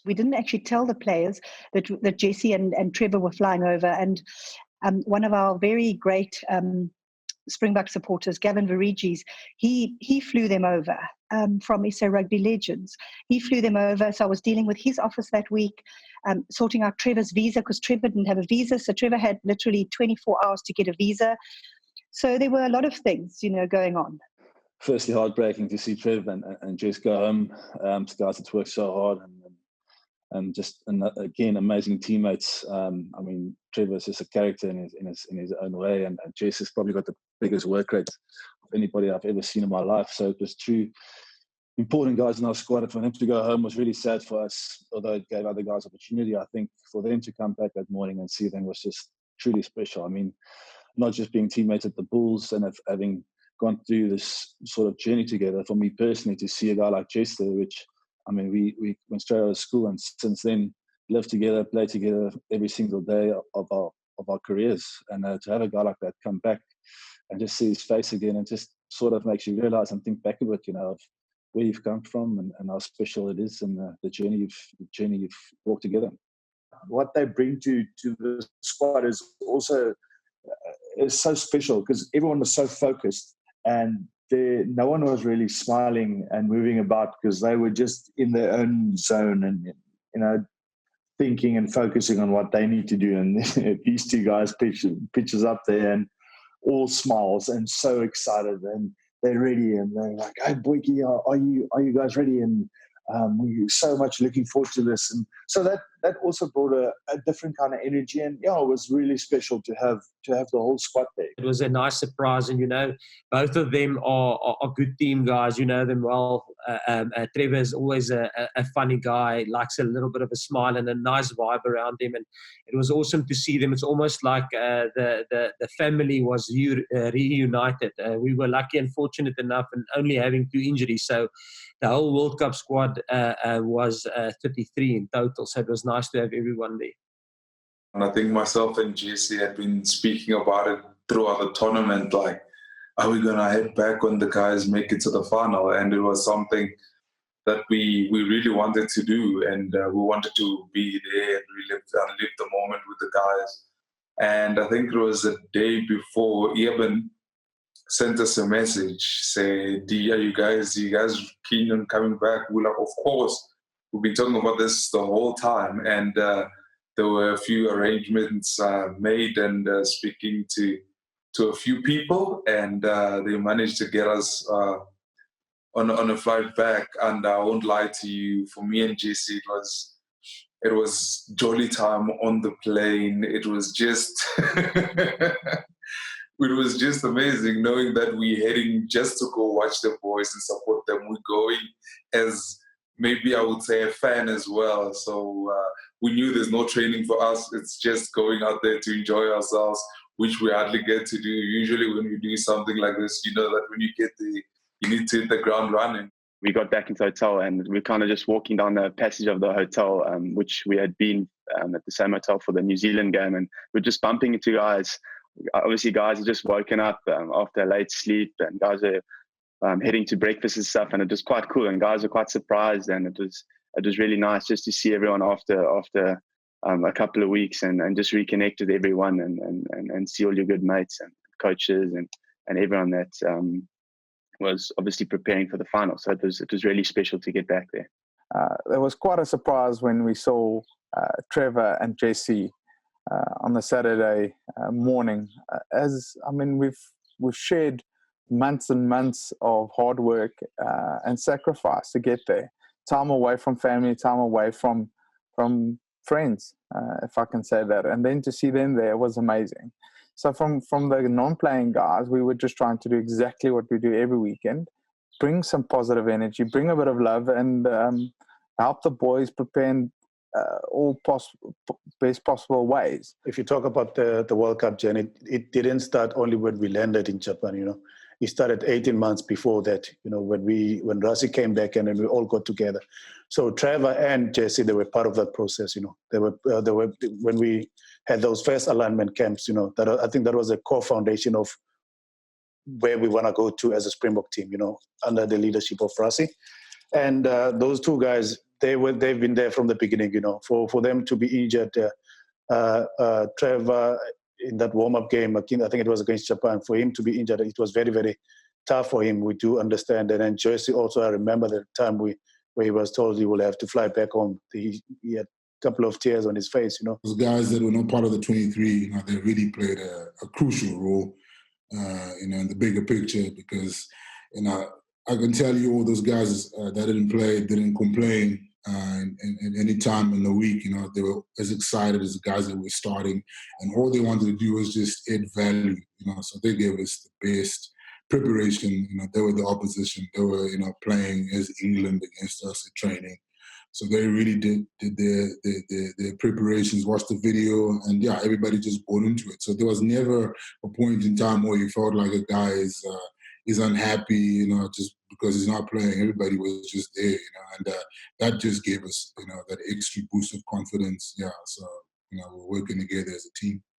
We didn't actually tell the players that Jesse and Trevor were flying over. And one of our very great Springbok supporters, Gavin Variges, he flew them over from SA Rugby Legends. He flew them over, so I was dealing with his office that week, sorting out Trevor's visa, because Trevor didn't have a visa, so Trevor had literally 24 hours to get a visa. So there were a lot of things, going on. Firstly, heartbreaking to see Trevor and Jess go home. Guys that's worked so hard and just again amazing teammates. Trevor's just a character in his own way, and Jess has probably got the biggest work rate of anybody I've ever seen in my life. So it was two important guys in our squad. For them to go home was really sad for us, although it gave other guys opportunity. I think for them to come back that morning and see them was just truly special. I mean, not just being teammates at the Bulls and having gone through this sort of journey together. For me personally, to see a guy like Jess there, which we went straight out of school, and since then lived together, played together every single day of our careers. And to have a guy like that come back and just see his face again, and just sort of makes you realize and think back a bit, of where you've come from and how special it is, and the journey you've walked together. What they bring to the squad is also is so special, because everyone was so focused, and no one was really smiling and moving about, because they were just in their own zone and thinking and focusing on what they need to do. And these two guys pitches up there and all smiles and so excited, and they're ready, and they're like, "Hey, Boykie, are you guys ready?" And we're so much looking forward to this. And so that also brought a different kind of energy, and it was really special to have the whole squad there. It was a nice surprise, and both of them are good team guys. You know them well. Trevor is always a funny guy, likes a little bit of a smile and a nice vibe around him, and it was awesome to see them. It's almost like the family was reunited. We were lucky and fortunate enough, and only having 2 injuries, so the whole World Cup squad was 33 in total, so it was nice to have everyone there. And I think myself and Jesse had been speaking about it throughout the tournament, like, are we going to head back when the guys make it to the final? And it was something that we really wanted to do, and we wanted to be there and live the moment with the guys. And I think it was a day before, Eben sent us a message, say, are you guys keen on coming back? We're like, of course. We've been talking about this the whole time, and there were a few arrangements made, and speaking to a few people, and they managed to get us on a flight back. And I won't lie to you, for me and Jesse, it was jolly time on the plane. It was just it was just amazing knowing that we're heading just to go watch the boys and support them. We're going as, maybe I would say, a fan as well. So we knew there's no training for us. It's just going out there to enjoy ourselves, which we hardly get to do. Usually when we do something like this, you know that when you get there, you need to hit the ground running. We got back into the hotel, and we're kind of just walking down the passage of the hotel, which we had been at the same hotel for the New Zealand game, and we're just bumping into guys. Obviously, guys are just woken up after a late sleep, and guys are heading to breakfast and stuff, and it was quite cool, and guys are quite surprised, and it was really nice just to see everyone after a couple of weeks, and just reconnect with everyone, and see all your good mates and coaches and everyone that was obviously preparing for the final. So it was really special to get back there. It was quite a surprise when we saw Trevor and Jesse on the Saturday morning. We've shared months and months of hard work and sacrifice to get there. Time away from family, time away from friends, if I can say that. And then to see them there was amazing. So from the non-playing guys, we were just trying to do exactly what we do every weekend, bring some positive energy, bring a bit of love, and help the boys prepare in all best possible ways. If you talk about the World Cup journey, it didn't start only when we landed in Japan, It started 18 months before that, when Rassie came back, and then we all got together. So Trevor and Jesse, they were part of that process, They were when we had those first alignment camps, that I think that was a core foundation of where we want to go to as a Springbok team, under the leadership of Rassie. And those two guys, they've been there from the beginning. For them to be injured, Trevor in that warm-up game, I think it was against Japan, for him to be injured, it was very, very tough for him. We do understand. And then Jersey also, I remember the time where he was told he will have to fly back home. He had a couple of tears on his face. Those guys that were not part of the 23, they really played a crucial role, in the bigger picture, because, I can tell you all those guys that didn't play, didn't complain, and any time in the week, they were as excited as the guys that were starting, and all they wanted to do was just add value, so they gave us the best preparation. They were the opposition. They were, playing as England against us at training. So they really did their preparations, watched the video, and everybody just bought into it. So there was never a point in time where you felt like a guy is unhappy, just because he's not playing. Everybody was just there, and that just gave us, that extra boost of confidence. So, we're working together as a team.